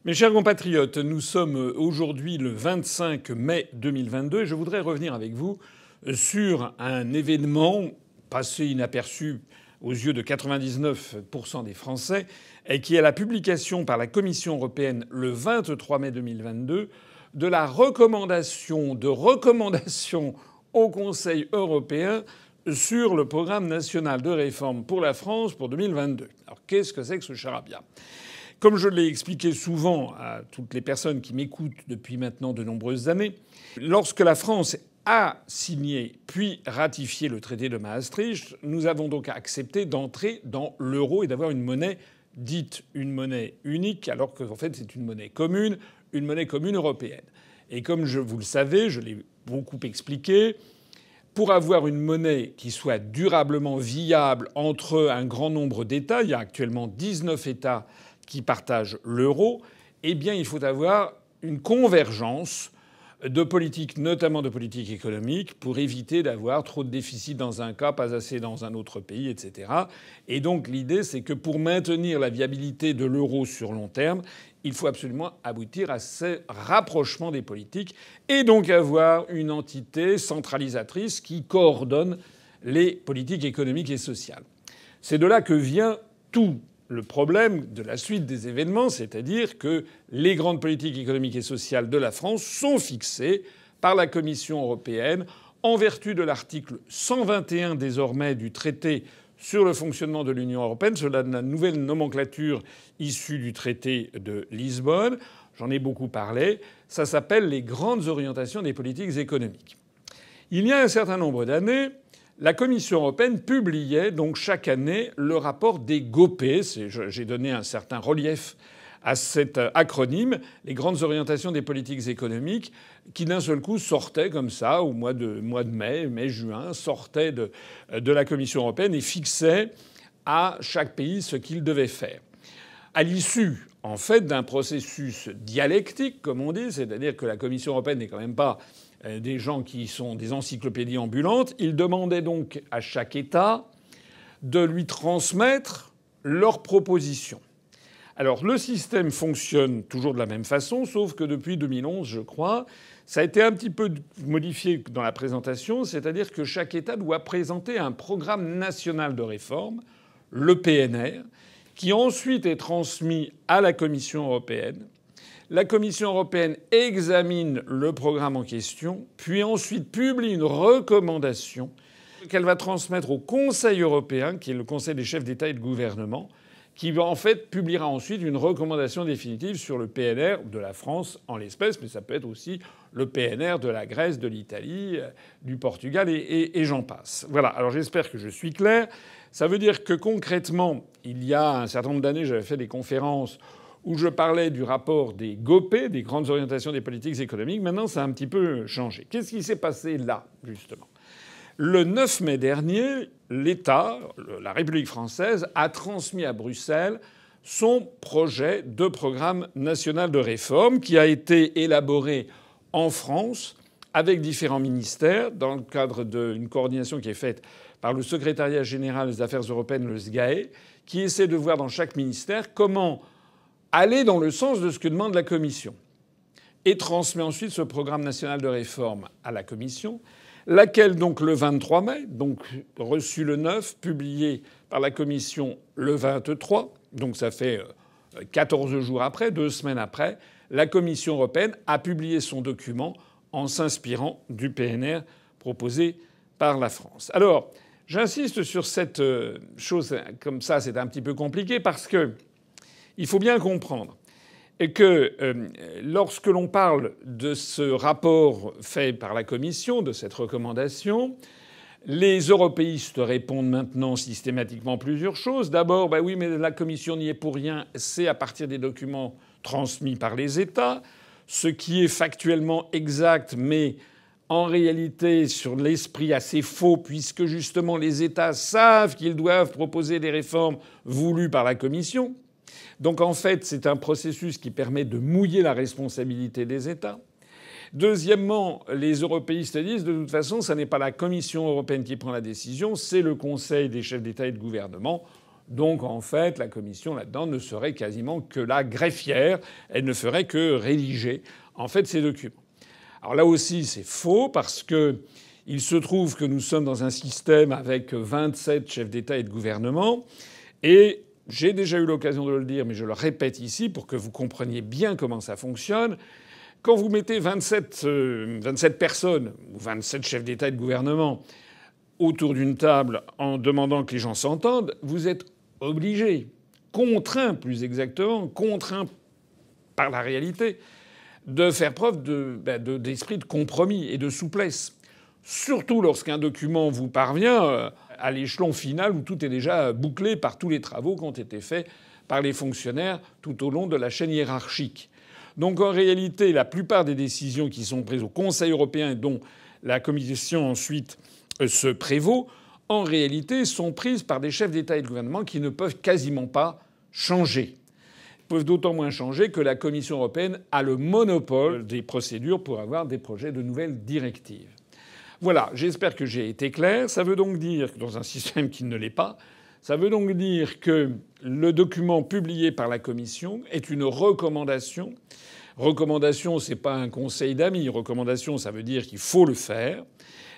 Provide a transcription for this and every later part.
Mes chers compatriotes, nous sommes aujourd'hui le 25 mai 2022 et je voudrais revenir avec vous sur un événement passé inaperçu aux yeux de 99% des Français et qui est la publication par la Commission européenne le 23 mai 2022 de la recommandation au Conseil européen sur le programme national de réforme pour la France pour 2022. Alors qu'est-ce que c'est que ce charabia ? Comme je l'ai expliqué souvent à toutes les personnes qui m'écoutent depuis maintenant de nombreuses années, lorsque la France a signé puis ratifié le traité de Maastricht, nous avons donc accepté d'entrer dans l'euro et d'avoir une monnaie dite une monnaie unique, alors qu'en fait c'est une monnaie commune européenne. Et comme vous le savez, je l'ai beaucoup expliqué, pour avoir une monnaie qui soit durablement viable entre un grand nombre d'États, il y a actuellement 19 États qui partagent l'euro, eh bien il faut avoir une convergence de politique, notamment de politique économique, pour éviter d'avoir trop de déficit dans un cas, pas assez dans un autre pays, etc. Et donc l'idée, c'est que pour maintenir la viabilité de l'euro sur long terme, il faut absolument aboutir à ce rapprochement des politiques et donc avoir une entité centralisatrice qui coordonne les politiques économiques et sociales. C'est de là que vient tout le problème de la suite des événements, c'est-à-dire que les grandes politiques économiques et sociales de la France sont fixées par la Commission européenne en vertu de l'article 121 désormais du traité sur le fonctionnement de l'Union européenne, sur la nouvelle nomenclature issue du traité de Lisbonne. J'en ai beaucoup parlé. Ça s'appelle les grandes orientations des politiques économiques. Il y a un certain nombre d'années, la Commission européenne publiait donc chaque année le rapport des GOPE. J'ai donné un certain relief à cet acronyme, les grandes orientations des politiques économiques, qui d'un seul coup sortaient comme ça au mois de mai-juin, sortaient de la Commission européenne et fixaient à chaque pays ce qu'il devait faire. À l'issue, en fait, d'un processus dialectique, comme on dit, c'est-à-dire que la Commission européenne n'est quand même pas des gens qui sont des encyclopédies ambulantes, ils demandaient donc à chaque État de lui transmettre leurs propositions. Alors le système fonctionne toujours de la même façon, sauf que depuis 2011, je crois, ça a été un petit peu modifié dans la présentation, c'est-à-dire que chaque État doit présenter un programme national de réforme, le PNR, qui ensuite est transmis à la Commission européenne. La Commission européenne examine le programme en question, puis ensuite publie une recommandation qu'elle va transmettre au Conseil européen, qui est le Conseil des chefs d'État et de gouvernement, qui en fait publiera ensuite une recommandation définitive sur le PNR de la France en l'espèce, mais ça peut être aussi le PNR de la Grèce, de l'Italie, du Portugal et j'en passe. Voilà, alors j'espère que je suis clair. Ça veut dire que concrètement, il y a un certain nombre d'années, j'avais fait des conférences où je parlais du rapport des GOPE, des grandes orientations des politiques économiques. Maintenant, ça a un petit peu changé. Qu'est-ce qui s'est passé là, justement ? Le 9 mai dernier, l'État, la République française, a transmis à Bruxelles son projet de programme national de réforme qui a été élaboré en France avec différents ministères dans le cadre d'une coordination qui est faite par le secrétariat général des affaires européennes, le SGAE, qui essaie de voir dans chaque ministère comment aller dans le sens de ce que demande la Commission. Et transmet ensuite ce programme national de réforme à la Commission, laquelle donc le 23 mai, donc reçu le 9, publié par la Commission le 23, donc ça fait 14 jours après, 2 semaines après, la Commission européenne a publié son document en s'inspirant du PNR proposé par la France. Alors, j'insiste sur cette chose comme ça, c'est un petit peu compliqué parce que il faut bien comprendre que lorsque l'on parle de ce rapport fait par la Commission, de cette recommandation, les européistes répondent maintenant systématiquement plusieurs choses. D'abord, ben oui, mais la Commission n'y est pour rien, c'est à partir des documents transmis par les États, ce qui est factuellement exact, mais en réalité sur l'esprit assez faux, puisque justement les États savent qu'ils doivent proposer des réformes voulues par la Commission. Donc en fait, c'est un processus qui permet de mouiller la responsabilité des États. Deuxièmement, les européistes disent de toute façon, ce n'est pas la Commission européenne qui prend la décision, c'est le Conseil des chefs d'État et de gouvernement. Donc en fait, la Commission là-dedans ne serait quasiment que la greffière. Elle ne ferait que rédiger en fait ces documents. Alors là aussi, c'est faux parce que il se trouve que nous sommes dans un système avec 27 chefs d'État et de gouvernement. Et j'ai déjà eu l'occasion de le dire, mais je le répète ici pour que vous compreniez bien comment ça fonctionne. Quand vous mettez 27 personnes ou 27 chefs d'État et de gouvernement autour d'une table en demandant que les gens s'entendent, vous êtes obligé, contraint plus exactement, contraint par la réalité, de faire preuve d'esprit de compromis et de souplesse. Surtout lorsqu'un document vous parvient à l'échelon final où tout est déjà bouclé par tous les travaux qui ont été faits par les fonctionnaires tout au long de la chaîne hiérarchique. Donc en réalité, la plupart des décisions qui sont prises au Conseil européen et dont la Commission ensuite se prévaut, en réalité sont prises par des chefs d'État et de gouvernement qui ne peuvent quasiment pas changer. Ils peuvent d'autant moins changer que la Commission européenne a le monopole des procédures pour avoir des projets de nouvelles directives. Voilà, j'espère que j'ai été clair. Ça veut donc dire, dans un système qui ne l'est pas, ça veut donc dire que le document publié par la Commission est une recommandation. Recommandation, c'est pas un conseil d'amis. Recommandation, ça veut dire qu'il faut le faire.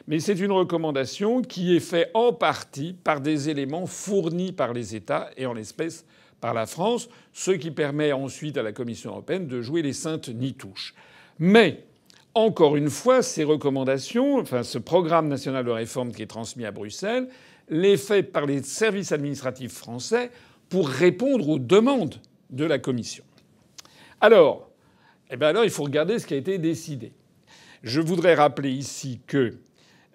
Mais c'est une recommandation qui est faite en partie par des éléments fournis par les États et en l'espèce par la France, ce qui permet ensuite à la Commission européenne de jouer les saintes nitouches. Mais encore une fois, ces recommandations, enfin ce programme national de réforme qui est transmis à Bruxelles, l'est fait par les services administratifs français pour répondre aux demandes de la Commission. Alors, il faut regarder ce qui a été décidé. Je voudrais rappeler ici que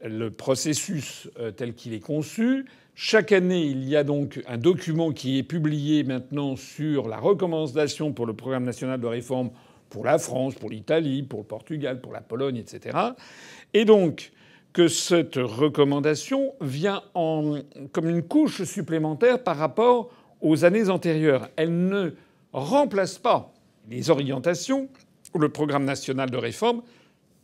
le processus tel qu'il est conçu, chaque année, il y a donc un document qui est publié maintenant sur la recommandation pour le programme national de réforme pour la France, pour l'Italie, pour le Portugal, pour la Pologne, etc. Et donc que cette recommandation vient comme une couche supplémentaire par rapport aux années antérieures. Elle ne remplace pas les orientations ou le programme national de réforme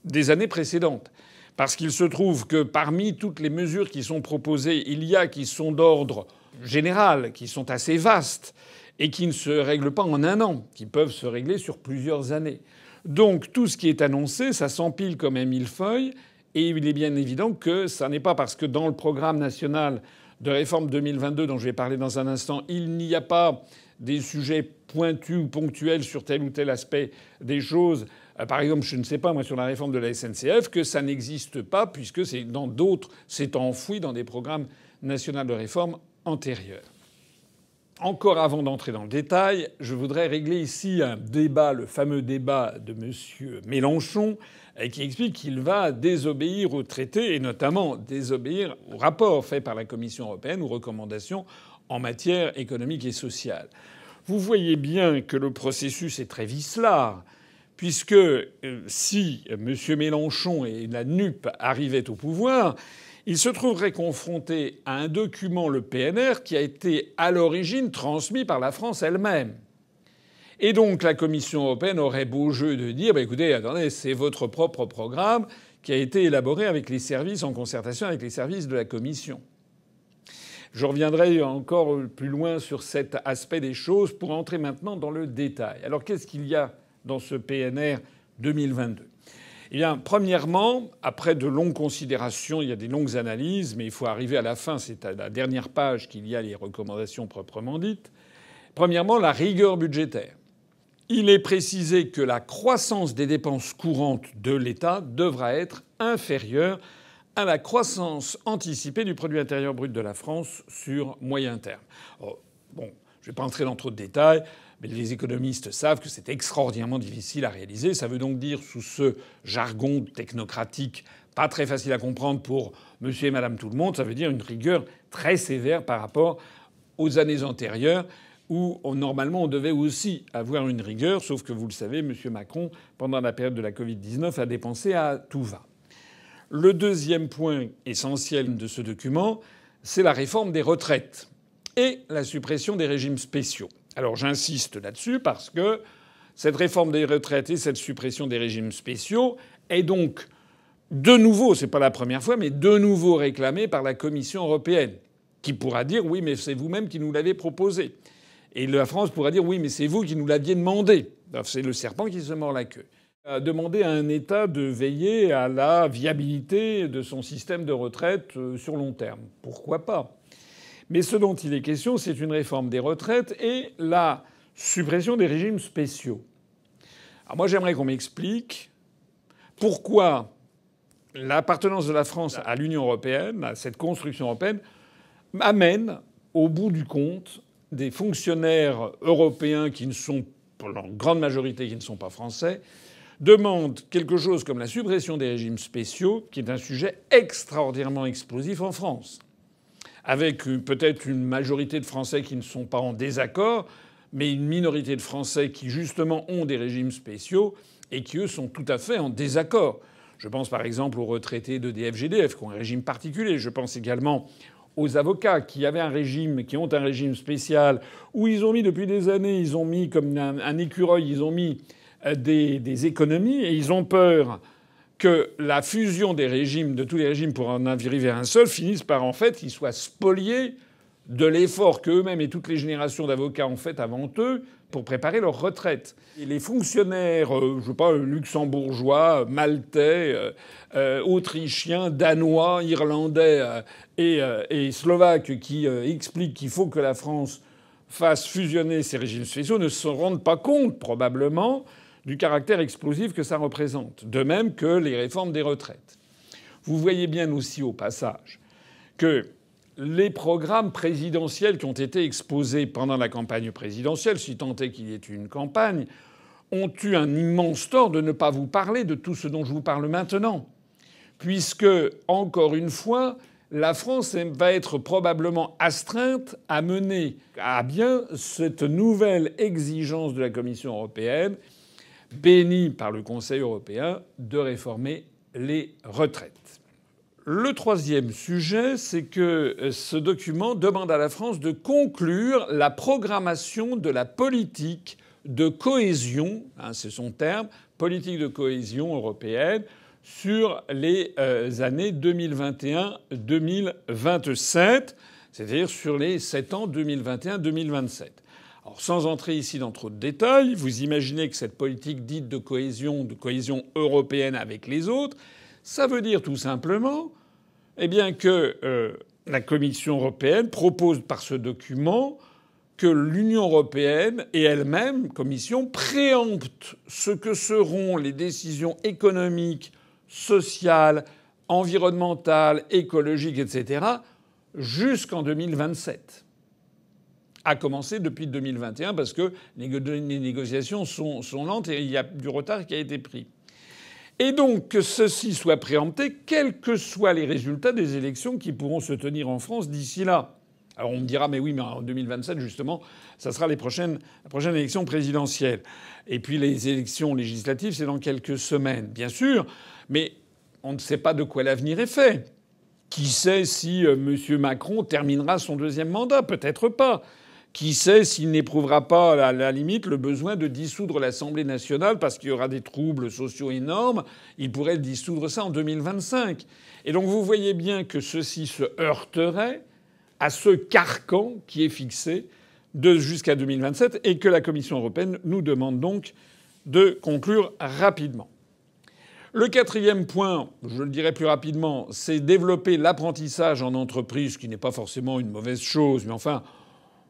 des années précédentes. Parce qu'il se trouve que parmi toutes les mesures qui sont proposées, il y a qui sont d'ordre général, qui sont assez vastes, et qui ne se règlent pas en un an, qui peuvent se régler sur plusieurs années. Donc tout ce qui est annoncé, ça s'empile comme un millefeuille, et il est bien évident que ça n'est pas parce que dans le programme national de réforme 2022 dont je vais parler dans un instant, il n'y a pas des sujets pointus ou ponctuels sur tel ou tel aspect des choses. Par exemple, je ne sais pas, moi, sur la réforme de la SNCF, que ça n'existe pas puisque c'est dans d'autres, c'est enfoui dans des programmes nationaux de réforme antérieurs. Encore avant d'entrer dans le détail, je voudrais régler ici un débat, le fameux débat de M. Mélenchon, qui explique qu'il va désobéir au traité et notamment désobéir au rapport fait par la Commission européenne aux recommandations en matière économique et sociale. Vous voyez bien que le processus est très vicelard, puisque si M. Mélenchon et la NUP arrivaient au pouvoir, il se trouverait confronté à un document, le PNR, qui a été à l'origine transmis par la France elle-même. Et donc la Commission européenne aurait beau jeu de dire écoutez, attendez, c'est votre propre programme qui a été élaboré avec les services, en concertation avec les services de la Commission. Je reviendrai encore plus loin sur cet aspect des choses pour entrer maintenant dans le détail. Alors qu'est-ce qu'il y a dans ce PNR 2022 ? Eh bien, premièrement, après de longues considérations, il y a des longues analyses, mais il faut arriver à la fin, c'est à la dernière page qu'il y a les recommandations proprement dites. Premièrement, la rigueur budgétaire. Il est précisé que la croissance des dépenses courantes de l'État devra être inférieure à la croissance anticipée du produit intérieur brut de la France sur moyen terme. Alors, bon, je ne vais pas entrer dans trop de détails. Mais les économistes savent que c'est extraordinairement difficile à réaliser. Ça veut donc dire, sous ce jargon technocratique pas très facile à comprendre pour monsieur et madame tout le monde, ça veut dire une rigueur très sévère par rapport aux années antérieures où normalement on devait aussi avoir une rigueur, sauf que vous le savez, monsieur Macron, pendant la période de la Covid-19, a dépensé à tout va. Le deuxième point essentiel de ce document, c'est la réforme des retraites et la suppression des régimes spéciaux. Alors j'insiste là-dessus parce que cette réforme des retraites et cette suppression des régimes spéciaux est donc de nouveau, c'est pas la première fois, mais de nouveau réclamée par la Commission européenne. qui pourra dire oui, mais c'est vous-même qui nous l'avez proposé. Et la France pourra dire oui, mais c'est vous qui nous l'aviez demandé. C'est le serpent qui se mord la queue. Demander à un État de veiller à la viabilité de son système de retraite sur long terme. Pourquoi pas? Mais ce dont il est question, c'est une réforme des retraites et la suppression des régimes spéciaux. Alors moi, j'aimerais qu'on m'explique pourquoi l'appartenance de la France à l'Union européenne, à cette construction européenne, amène, au bout du compte, des fonctionnaires européens qui ne sont, pour leur grande majorité, qui ne sont pas français, demandent quelque chose comme la suppression des régimes spéciaux, qui est un sujet extraordinairement explosif en France, avec peut-être une majorité de Français qui ne sont pas en désaccord, mais une minorité de Français qui, justement, ont des régimes spéciaux et qui, eux, sont tout à fait en désaccord. Je pense par exemple aux retraités d'EDF-GDF qui ont un régime particulier. Je pense également aux avocats qui ont un régime spécial où ils ont mis depuis des années, ils ont mis comme un écureuil, ils ont mis des économies et ils ont peur que la fusion des régimes, de tous les régimes pour en arriver à un seul, finisse par en fait qu'ils soient spoliés de l'effort qu'eux-mêmes et toutes les générations d'avocats ont fait avant eux pour préparer leur retraite. Et les fonctionnaires, je sais pas, luxembourgeois, maltais, autrichiens, danois, irlandais et slovaques qui expliquent qu'il faut que la France fasse fusionner ces régimes spéciaux ne se rendent pas compte, probablement, du caractère explosif que ça représente. De même que les réformes des retraites. Vous voyez bien aussi au passage que les programmes présidentiels qui ont été exposés pendant la campagne présidentielle, si tant est qu'il y ait eu une campagne, ont eu un immense tort de ne pas vous parler de tout ce dont je vous parle maintenant. Puisque, encore une fois, la France va être probablement astreinte à mener à bien cette nouvelle exigence de la Commission européenne, bénie par le Conseil européen, de réformer les retraites. Le troisième sujet, c'est que ce document demande à la France de conclure la programmation de la politique de cohésion, c'est son terme, politique de cohésion européenne, sur les années 2021-2027, c'est-à-dire sur les 7 ans 2021-2027. Alors, sans entrer ici dans trop de détails, vous imaginez que cette politique dite de cohésion européenne avec les autres, ça veut dire tout simplement que la Commission européenne propose par ce document que l'Union européenne et elle-même, Commission, préempte ce que seront les décisions économiques, sociales, environnementales, écologiques, etc., jusqu'en 2027. À commencer depuis 2021 parce que les négociations sont lentes et il y a du retard qui a été pris. Et donc que ceci soit préempté, quels que soient les résultats des élections qui pourront se tenir en France d'ici là. Alors on me dira mais oui, mais en 2027 justement, ça sera la prochaine élection présidentielle. Et puis les élections législatives, c'est dans quelques semaines, bien sûr, mais on ne sait pas de quoi l'avenir est fait. Qui sait si M. Macron terminera son deuxième mandat? Peut-être pas. Qui sait s'il n'éprouvera pas, à la limite, le besoin de dissoudre l'Assemblée nationale parce qu'il y aura des troubles sociaux énormes. Il pourrait dissoudre ça en 2025. Et donc vous voyez bien que ceci se heurterait à ce carcan qui est fixé jusqu'à 2027 et que la Commission européenne nous demande donc de conclure rapidement. Le quatrième point, je le dirai plus rapidement, c'est développer l'apprentissage en entreprise, ce qui n'est pas forcément une mauvaise chose, mais enfin...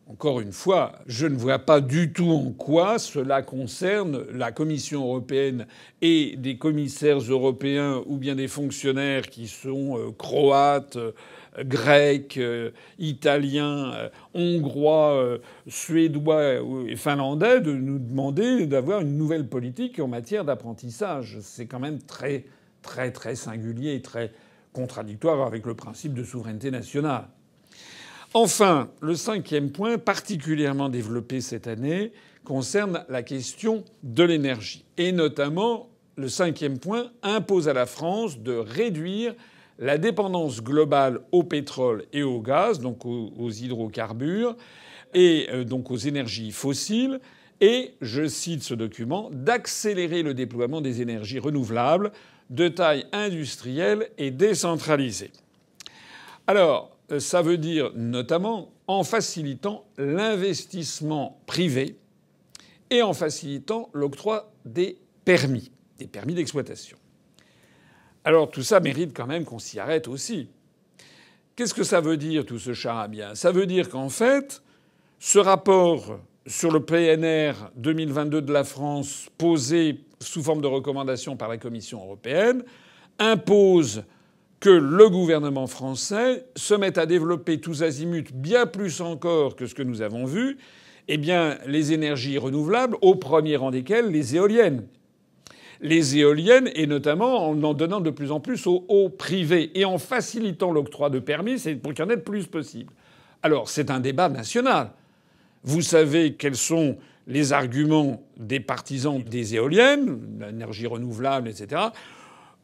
Encore une fois, je ne vois pas du tout en quoi cela concerne la Commission européenne et des commissaires européens ou bien des fonctionnaires qui sont croates, grecs, italiens, hongrois, suédois et finlandais de nous demander d'avoir une nouvelle politique en matière d'apprentissage. C'est quand même très, très, très singulier et très contradictoire avec le principe de souveraineté nationale. Enfin, le cinquième point, particulièrement développé cette année, concerne la question de l'énergie. Et notamment, le cinquième point impose à la France de réduire la dépendance globale au pétrole et au gaz, donc aux hydrocarbures, et donc aux énergies fossiles, et, je cite ce document, d'accélérer le déploiement des énergies renouvelables de taille industrielle et décentralisée. Alors, ça veut dire notamment en facilitant l'investissement privé et en facilitant l'octroi des permis d'exploitation. Alors tout ça mérite quand même qu'on s'y arrête aussi. Qu'est-ce que ça veut dire tout ce charabia? Ça veut dire qu'en fait, ce rapport sur le PNR 2022 de la France, posé sous forme de recommandation par la Commission européenne, impose que le gouvernement français se mette à développer tous azimuts, bien plus encore que ce que nous avons vu, eh bien, les énergies renouvelables, au premier rang desquelles les éoliennes. Les éoliennes, et notamment en donnant de plus en plus au privé et en facilitant l'octroi de permis, c'est pour qu'il y en ait le plus possible. Alors, c'est un débat national. Vous savez quels sont les arguments des partisans des éoliennes, l'énergie renouvelable, etc.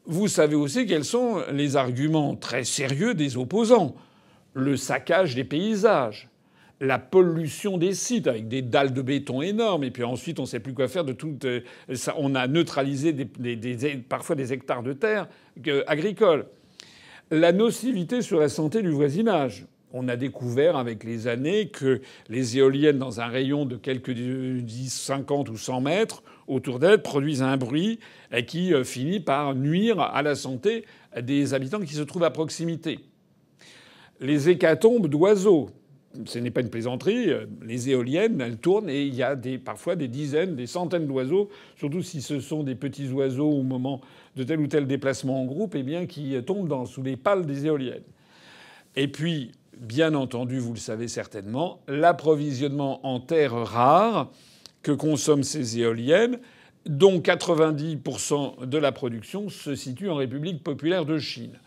Vous savez aussi quels sont les arguments très sérieux des opposants. Le saccage des paysages, la pollution des sites avec des dalles de béton énormes, et puis ensuite on ne sait plus quoi faire de tout. On a neutralisé parfois des hectares de terre agricoles. La nocivité sur la santé du voisinage. On a découvert avec les années que les éoliennes dans un rayon de quelques 10, 50 ou 100 mètres autour d'elles produisent un bruit qui finit par nuire à la santé des habitants qui se trouvent à proximité. Les hécatombes d'oiseaux. Ce n'est pas une plaisanterie. Les éoliennes, elles tournent et il y a parfois des dizaines, des centaines d'oiseaux, surtout si ce sont des petits oiseaux au moment de tel ou tel déplacement en groupe, eh bien, qui tombent sous les pales des éoliennes. Et puis, bien entendu, vous le savez certainement, l'approvisionnement en terres rares que consomment ces éoliennes, dont 90% de la production se situe en République populaire de Chine.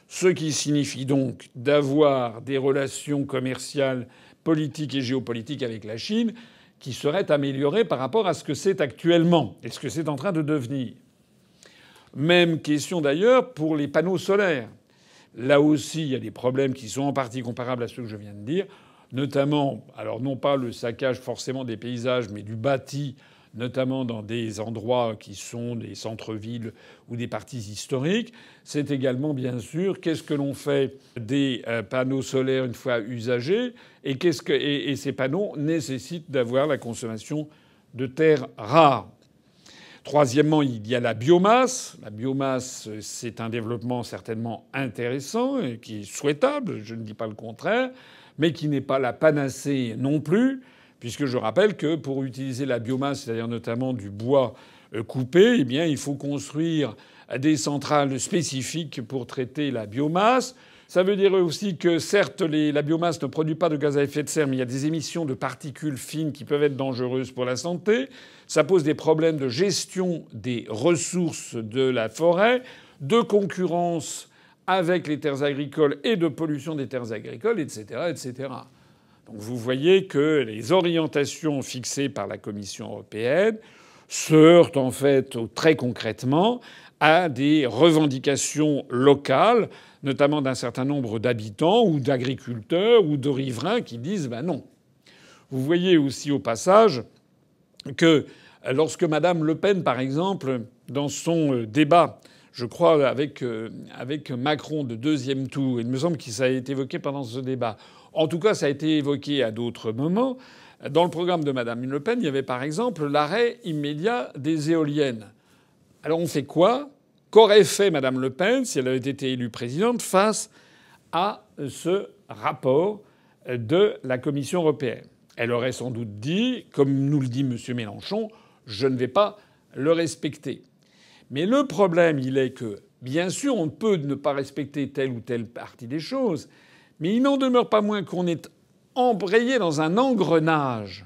Ce qui signifie donc d'avoir des relations commerciales, politiques et géopolitiques avec la Chine qui seraient améliorées par rapport à ce que c'est actuellement et ce que c'est en train de devenir. Même question d'ailleurs pour les panneaux solaires. Là aussi, il y a des problèmes qui sont en partie comparables à ceux que je viens de dire, notamment, alors non pas le saccage forcément des paysages, mais du bâti, notamment dans des endroits qui sont des centres-villes ou des parties historiques. C'est également, bien sûr, qu'est-ce que l'on fait des panneaux solaires une fois usagés et ces panneaux nécessitent d'avoir la consommation de terres rares. Troisièmement, il y a la biomasse. La biomasse, c'est un développement certainement intéressant et qui est souhaitable, je ne dis pas le contraire, mais qui n'est pas la panacée non plus, puisque je rappelle que pour utiliser la biomasse, c'est-à-dire notamment du bois coupé, eh bien, il faut construire des centrales spécifiques pour traiter la biomasse. Ça veut dire aussi que certes, la biomasse ne produit pas de gaz à effet de serre, mais il y a des émissions de particules fines qui peuvent être dangereuses pour la santé. Ça pose des problèmes de gestion des ressources de la forêt, de concurrence avec les terres agricoles et de pollution des terres agricoles, etc., etc. Donc vous voyez que les orientations fixées par la Commission européenne se heurtent en fait très concrètement à des revendications locales, notamment d'un certain nombre d'habitants ou d'agriculteurs ou de riverains qui disent ben non. Vous voyez aussi au passage que lorsque Madame Le Pen, par exemple, dans son débat, je crois avec Macron de deuxième tour, il me semble que ça a été évoqué pendant ce débat. En tout cas, ça a été évoqué à d'autres moments. Dans le programme de Madame Le Pen, il y avait par exemple l'arrêt immédiat des éoliennes. Alors on fait quoi? Qu'aurait fait Madame Le Pen si elle avait été élue présidente face à ce rapport de la Commission européenne? Elle aurait sans doute dit, comme nous le dit M. Mélenchon, je ne vais pas le respecter. Mais le problème, il est que, bien sûr, on peut ne pas respecter telle ou telle partie des choses, mais il n'en demeure pas moins qu'on est embrayé dans un engrenage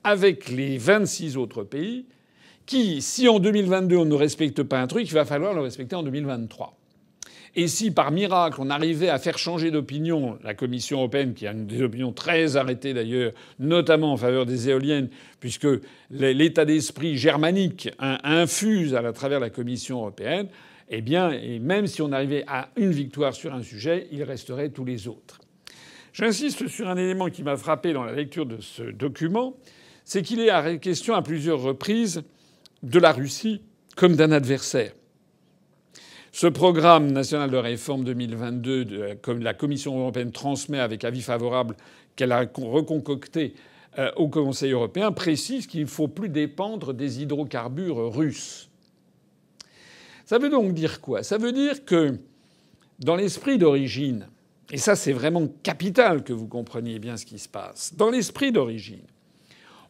avec les 26 autres pays qui, si en 2022 on ne respecte pas un truc, il va falloir le respecter en 2023. Et si par miracle on arrivait à faire changer d'opinion la Commission européenne, qui a des opinions très arrêtées d'ailleurs, notamment en faveur des éoliennes, puisque l'état d'esprit germanique infuse à travers la Commission européenne, eh bien, et même si on arrivait à une victoire sur un sujet, il resterait tous les autres. J'insiste sur un élément qui m'a frappé dans la lecture de ce document, c'est qu'il est question à plusieurs reprises de la Russie comme d'un adversaire. Ce programme national de réforme 2022, comme la Commission européenne transmet avec avis favorable qu'elle a reconcocté au Conseil européen, précise qu'il ne faut plus dépendre des hydrocarbures russes. Ça veut donc dire quoi? Ça veut dire que dans l'esprit d'origine, et ça c'est vraiment capital que vous compreniez bien ce qui se passe, dans l'esprit d'origine,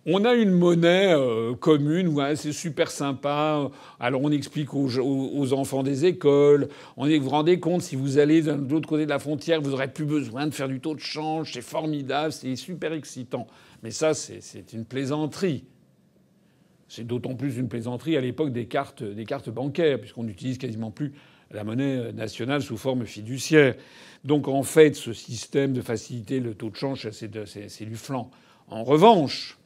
on a une monnaie commune, ouais, c'est super sympa. Alors on explique aux enfants des écoles. Vous vous rendez compte, si vous allez de l'autre côté de la frontière, vous n'aurez plus besoin de faire du taux de change. C'est formidable, c'est super excitant. Mais ça, c'est une plaisanterie. C'est d'autant plus une plaisanterie à l'époque des cartes bancaires, puisqu'on n'utilise quasiment plus la monnaie nationale sous forme fiduciaire. Donc en fait, ce système de faciliter le taux de change, c'est du flan. En revanche,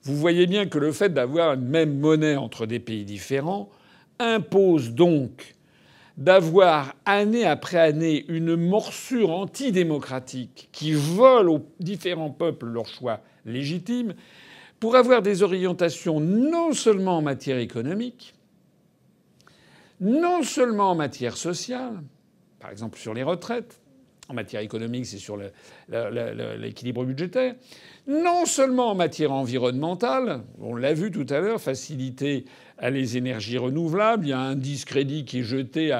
vous voyez bien que le fait d'avoir une même monnaie entre des pays différents impose donc d'avoir année après année une morsure antidémocratique qui vole aux différents peuples leurs choix légitimes pour avoir des orientations non seulement en matière économique, non seulement en matière sociale, par exemple sur les retraites. En matière économique, c'est sur l'équilibre budgétaire. Non seulement en matière environnementale, on l'a vu tout à l'heure, faciliter les énergies renouvelables, il y a un discrédit qui est jeté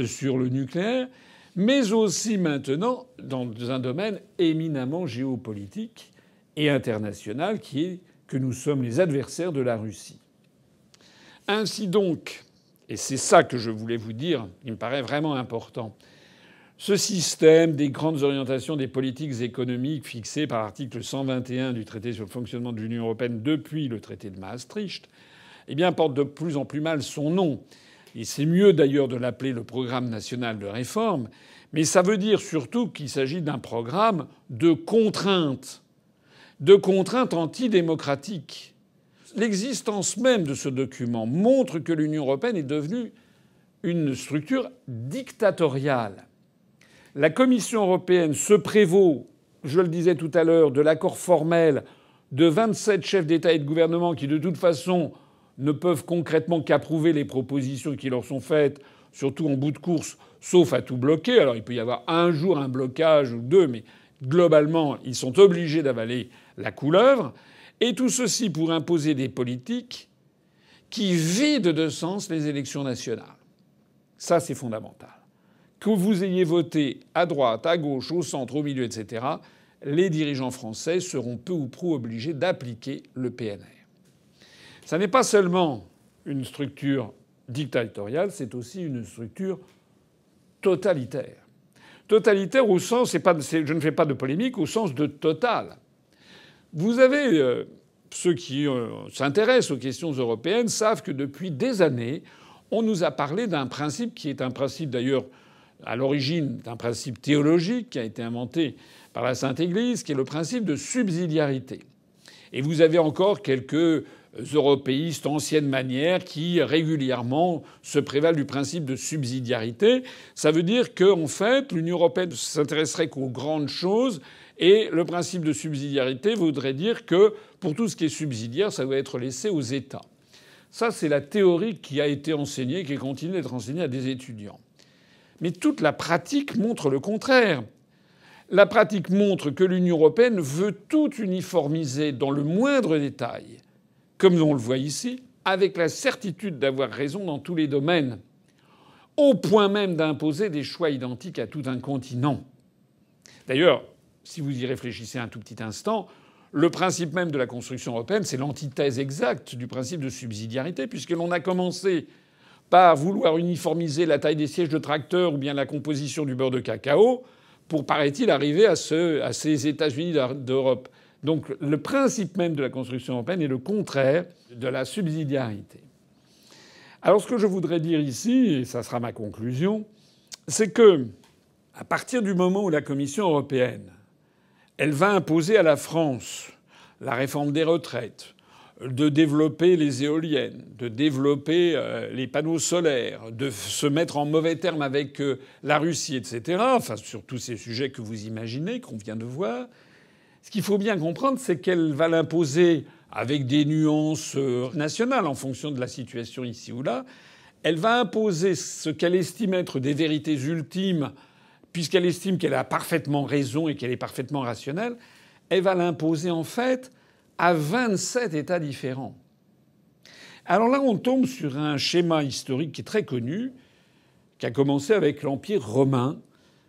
sur le nucléaire, mais aussi maintenant dans un domaine éminemment géopolitique et international qui est que nous sommes les adversaires de la Russie. Ainsi donc, et c'est ça que je voulais vous dire, il me paraît vraiment important, ce système des grandes orientations des politiques économiques fixées par l'article 121 du traité sur le fonctionnement de l'Union européenne depuis le traité de Maastricht, eh bien, porte de plus en plus mal son nom. Et c'est mieux d'ailleurs de l'appeler le programme national de réforme. Mais ça veut dire surtout qu'il s'agit d'un programme de contraintes antidémocratiques. L'existence même de ce document montre que l'Union européenne est devenue une structure dictatoriale. La Commission européenne se prévaut, je le disais tout à l'heure, de l'accord formel de 27 chefs d'État et de gouvernement qui, de toute façon, ne peuvent concrètement qu'approuver les propositions qui leur sont faites, surtout en bout de course, sauf à tout bloquer. Alors il peut y avoir un jour un blocage ou deux, mais globalement, ils sont obligés d'avaler la couleuvre. Et tout ceci pour imposer des politiques qui vident de sens les élections nationales. Ça, c'est fondamental. Que vous ayez voté à droite, à gauche, au centre, au milieu, etc., les dirigeants français seront peu ou prou obligés d'appliquer le PNR. Ça n'est pas seulement une structure dictatoriale, c'est aussi une structure totalitaire. Totalitaire au sens, je ne fais pas de polémique, au sens de total. Vous avez ceux qui s'intéressent aux questions européennes savent que depuis des années, on nous a parlé d'un principe qui est un principe d'ailleurs à l'origine d'un principe théologique qui a été inventé par la Sainte Église, qui est le principe de subsidiarité. Et vous avez encore quelques européistes ancienne manière qui régulièrement se prévalent du principe de subsidiarité. Ça veut dire qu'en fait, l'Union européenne ne s'intéresserait qu'aux grandes choses et le principe de subsidiarité voudrait dire que pour tout ce qui est subsidiaire, ça doit être laissé aux États. Ça, c'est la théorie qui a été enseignée, qui continue d'être enseignée à des étudiants. Mais toute la pratique montre le contraire. La pratique montre que l'Union européenne veut tout uniformiser dans le moindre détail, comme on le voit ici, avec la certitude d'avoir raison dans tous les domaines, au point même d'imposer des choix identiques à tout un continent. D'ailleurs, si vous y réfléchissez un tout petit instant, le principe même de la construction européenne, c'est l'antithèse exacte du principe de subsidiarité, puisque l'on a commencé par vouloir uniformiser la taille des sièges de tracteurs ou bien la composition du beurre de cacao pour, paraît-il, arriver à ces États-Unis d'Europe. Donc le principe même de la construction européenne est le contraire de la subsidiarité. Alors ce que je voudrais dire ici, et ça sera ma conclusion, c'est que à partir du moment où la Commission européenne, elle va imposer à la France la réforme des retraites, de développer les éoliennes, de développer les panneaux solaires, de se mettre en mauvais termes avec la Russie, etc., enfin sur tous ces sujets que vous imaginez, qu'on vient de voir, ce qu'il faut bien comprendre, c'est qu'elle va l'imposer avec des nuances nationales en fonction de la situation ici ou là, Elle va imposer ce qu'elle estime être des vérités ultimes, puisqu'elle estime qu'elle a parfaitement raison et qu'elle est parfaitement rationnelle. Elle va l'imposer en fait à 27 États différents. Alors là, on tombe sur un schéma historique qui est très connu, qui a commencé avec l'Empire romain.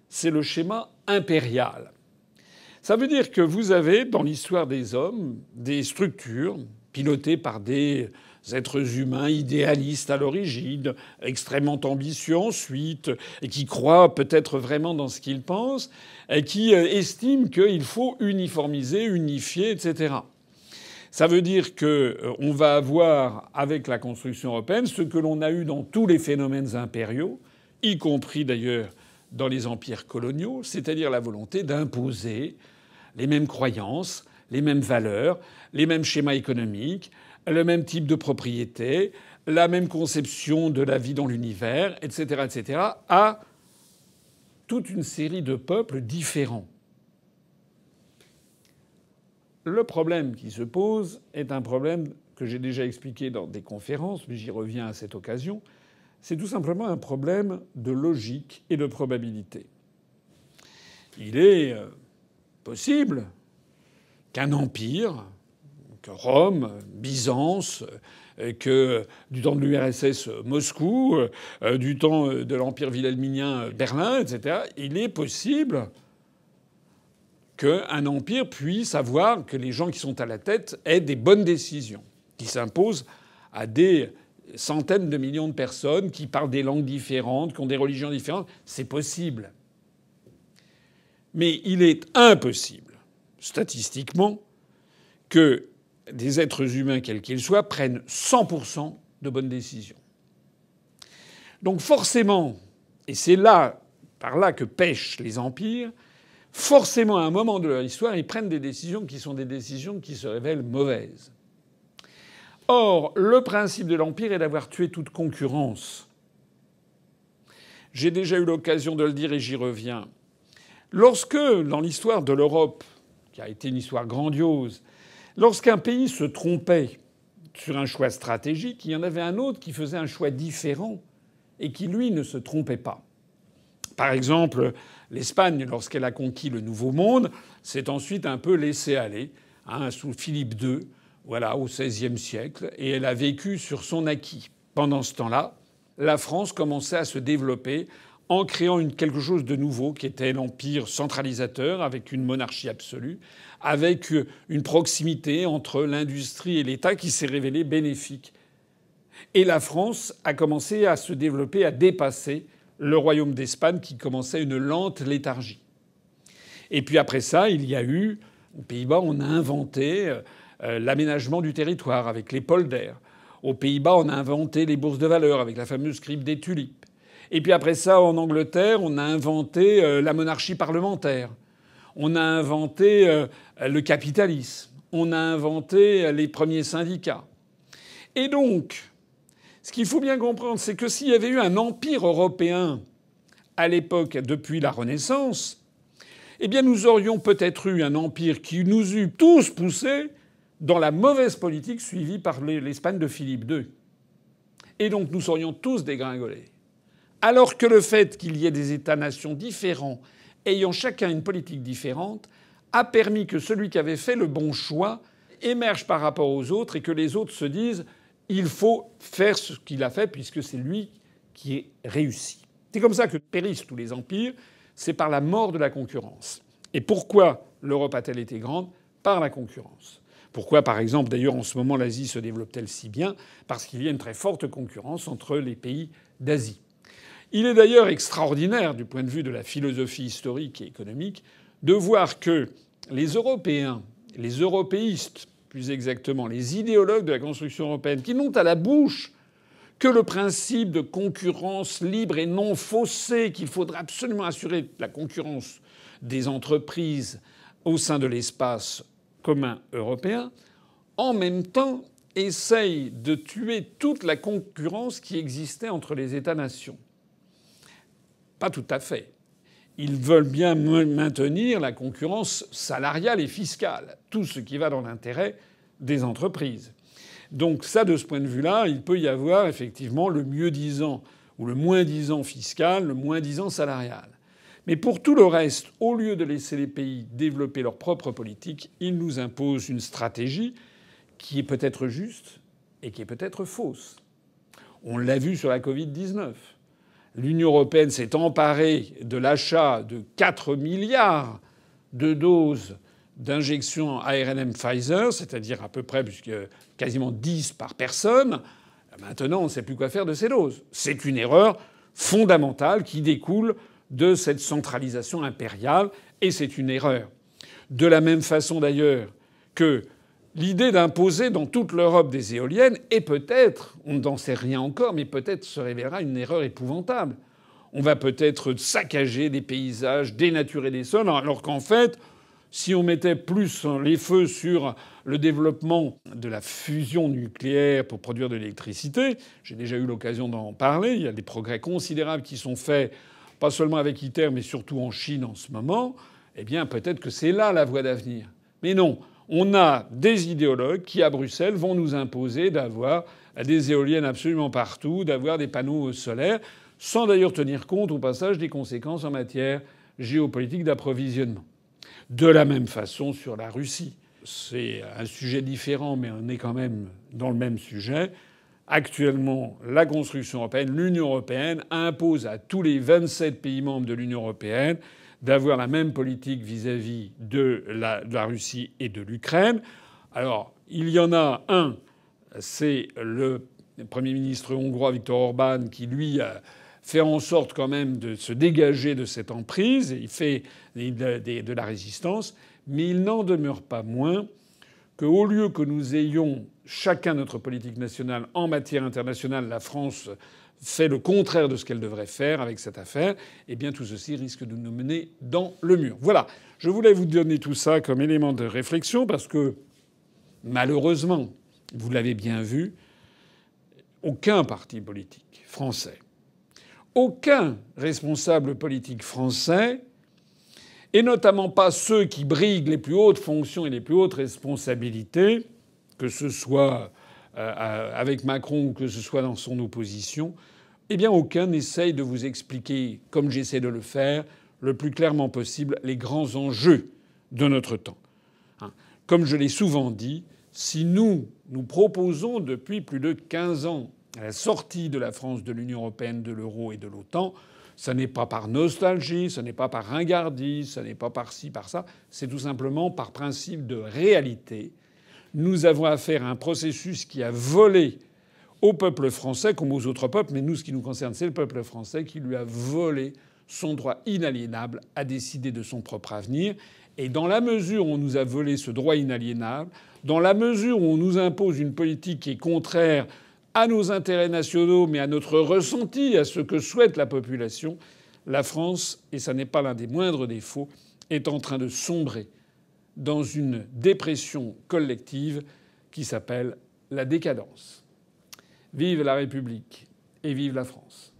C'est le schéma impérial. Ça veut dire que vous avez, dans l'histoire des hommes, des structures pilotées par des êtres humains idéalistes à l'origine, extrêmement ambitieux ensuite, et qui croient peut-être vraiment dans ce qu'ils pensent, et qui estiment qu'il faut uniformiser, unifier, etc. Ça veut dire qu'on va avoir, avec la construction européenne, ce que l'on a eu dans tous les phénomènes impériaux, y compris d'ailleurs dans les empires coloniaux, c'est-à-dire la volonté d'imposer les mêmes croyances, les mêmes valeurs, les mêmes schémas économiques, le même type de propriété, la même conception de la vie dans l'univers, etc., à toute une série de peuples différents. Le problème qui se pose est un problème que j'ai déjà expliqué dans des conférences, mais j'y reviens à cette occasion. C'est tout simplement un problème de logique et de probabilité. Il est possible qu'un empire, que Rome, Byzance, que du temps de l'URSS Moscou, du temps de l'Empire wilhelminien Berlin, etc., il est possible qu'un empire puisse avoir, que les gens qui sont à la tête aient des bonnes décisions, qui s'imposent à des centaines de millions de personnes qui parlent des langues différentes, qui ont des religions différentes. C'est possible. Mais il est impossible, statistiquement, que des êtres humains, quels qu'ils soient, prennent 100% de bonnes décisions. Donc forcément, et c'est là, par là que pêchent les empires, forcément, à un moment de leur histoire, ils prennent des décisions qui sont des décisions qui se révèlent mauvaises. Or, le principe de l'Empire est d'avoir tué toute concurrence. J'ai déjà eu l'occasion de le dire et j'y reviens. Lorsque, dans l'histoire de l'Europe, qui a été une histoire grandiose, lorsqu'un pays se trompait sur un choix stratégique, il y en avait un autre qui faisait un choix différent et qui, lui, ne se trompait pas. Par exemple, l'Espagne, lorsqu'elle a conquis le Nouveau Monde, s'est ensuite un peu laissée aller, sous Philippe II, voilà, au XVIe siècle, et elle a vécu sur son acquis. Pendant ce temps-là, la France commençait à se développer en créant quelque chose de nouveau qui était l'empire centralisateur, avec une monarchie absolue, avec une proximité entre l'industrie et l'État qui s'est révélée bénéfique. Et la France a commencé à se développer, à dépasser le royaume d'Espagne qui commençait une lente léthargie. Et puis après ça, il y a eu, aux Pays-Bas, on a inventé l'aménagement du territoire avec les polders. Aux Pays-Bas, on a inventé les bourses de valeur avec la fameuse crypte des tulipes. Et puis après ça, en Angleterre, on a inventé la monarchie parlementaire. On a inventé le capitalisme. On a inventé les premiers syndicats. Et donc, ce qu'il faut bien comprendre, c'est que s'il y avait eu un empire européen à l'époque, depuis la Renaissance, eh bien nous aurions peut-être eu un empire qui nous eût tous poussés dans la mauvaise politique suivie par l'Espagne de Philippe II. Et donc nous serions tous dégringolés. Alors que le fait qu'il y ait des États-nations différents, ayant chacun une politique différente, a permis que celui qui avait fait le bon choix émerge par rapport aux autres et que les autres se disent « il faut faire ce qu'il a fait puisque c'est lui qui est réussi ». C'est comme ça que périssent tous les empires, c'est par la mort de la concurrence. Et pourquoi l'Europe a-t-elle été grande ? Par la concurrence. Pourquoi, par exemple, d'ailleurs, en ce moment, l'Asie se développe-t-elle si bien ? Parce qu'il y a une très forte concurrence entre les pays d'Asie. Il est d'ailleurs extraordinaire, du point de vue de la philosophie historique et économique, de voir que les Européens, les européistes, plus exactement, les idéologues de la construction européenne, qui n'ont à la bouche que le principe de concurrence libre et non faussée, qu'il faudra absolument assurer la concurrence des entreprises au sein de l'espace commun européen, en même temps essayent de tuer toute la concurrence qui existait entre les États-nations. Pas tout à fait. Ils veulent bien maintenir la concurrence salariale et fiscale, tout ce qui va dans l'intérêt des entreprises. Donc ça, de ce point de vue-là, il peut y avoir effectivement le mieux-disant ou le moins-disant fiscal, le moins-disant salarial. Mais pour tout le reste, au lieu de laisser les pays développer leur propre politique, ils nous imposent une stratégie qui est peut-être juste et qui est peut-être fausse. On l'a vu sur la Covid-19. L'Union européenne s'est emparée de l'achat de 4 milliards de doses d'injections ARN Pfizer, c'est-à-dire à peu près puisque quasiment 10 par personne. Maintenant, on ne sait plus quoi faire de ces doses. C'est une erreur fondamentale qui découle de cette centralisation impériale, et c'est une erreur. De la même façon d'ailleurs que l'idée d'imposer dans toute l'Europe des éoliennes est peut-être, on n'en sait rien encore, mais peut-être se révélera une erreur épouvantable. On va peut-être saccager des paysages, dénaturer des sols, alors qu'en fait, si on mettait plus les feux sur le développement de la fusion nucléaire pour produire de l'électricité, j'ai déjà eu l'occasion d'en parler, il y a des progrès considérables qui sont faits, pas seulement avec ITER, mais surtout en Chine en ce moment, eh bien peut-être que c'est là la voie d'avenir. Mais non, on a des idéologues qui, à Bruxelles, vont nous imposer d'avoir des éoliennes absolument partout, d'avoir des panneaux solaires, sans d'ailleurs tenir compte au passage des conséquences en matière géopolitique d'approvisionnement. De la même façon sur la Russie. C'est un sujet différent, mais on est quand même dans le même sujet. Actuellement, la construction européenne, l'Union européenne, impose à tous les 27 pays membres de l'Union européenne d'avoir la même politique vis-à-vis de la Russie et de l'Ukraine. Alors, il y en a un, c'est le Premier ministre hongrois Viktor Orban qui, lui, fait en sorte quand même de se dégager de cette emprise. Il fait de la résistance. Mais il n'en demeure pas moins qu'au lieu que nous ayons chacun notre politique nationale en matière internationale, la France fait le contraire de ce qu'elle devrait faire avec cette affaire, eh bien tout ceci risque de nous mener dans le mur. Voilà. Je voulais vous donner tout ça comme élément de réflexion parce que, malheureusement, vous l'avez bien vu, aucun parti politique français, aucun responsable politique français, et notamment pas ceux qui briguent les plus hautes fonctions et les plus hautes responsabilités, que ce soit avec Macron ou que ce soit dans son opposition, eh bien aucun n'essaye de vous expliquer, comme j'essaie de le faire, le plus clairement possible, les grands enjeux de notre temps. Comme je l'ai souvent dit, si nous proposons depuis plus de 15 ans la sortie de la France de l'Union européenne, de l'euro et de l'OTAN, ça n'est pas par nostalgie, ça n'est pas par ringardise, ça n'est pas par ci, par ça, c'est tout simplement par principe de réalité. Nous avons affaire à un processus qui a volé au peuple français comme aux autres peuples, mais nous, ce qui nous concerne, c'est le peuple français qui lui a volé son droit inaliénable à décider de son propre avenir. Et dans la mesure où on nous a volé ce droit inaliénable, dans la mesure où on nous impose une politique qui est contraire à nos intérêts nationaux, mais à notre ressenti, à ce que souhaite la population, la France, et ça n'est pas l'un des moindres défauts, est en train de sombrer dans une dépression collective qui s'appelle la décadence. Vive la République et vive la France.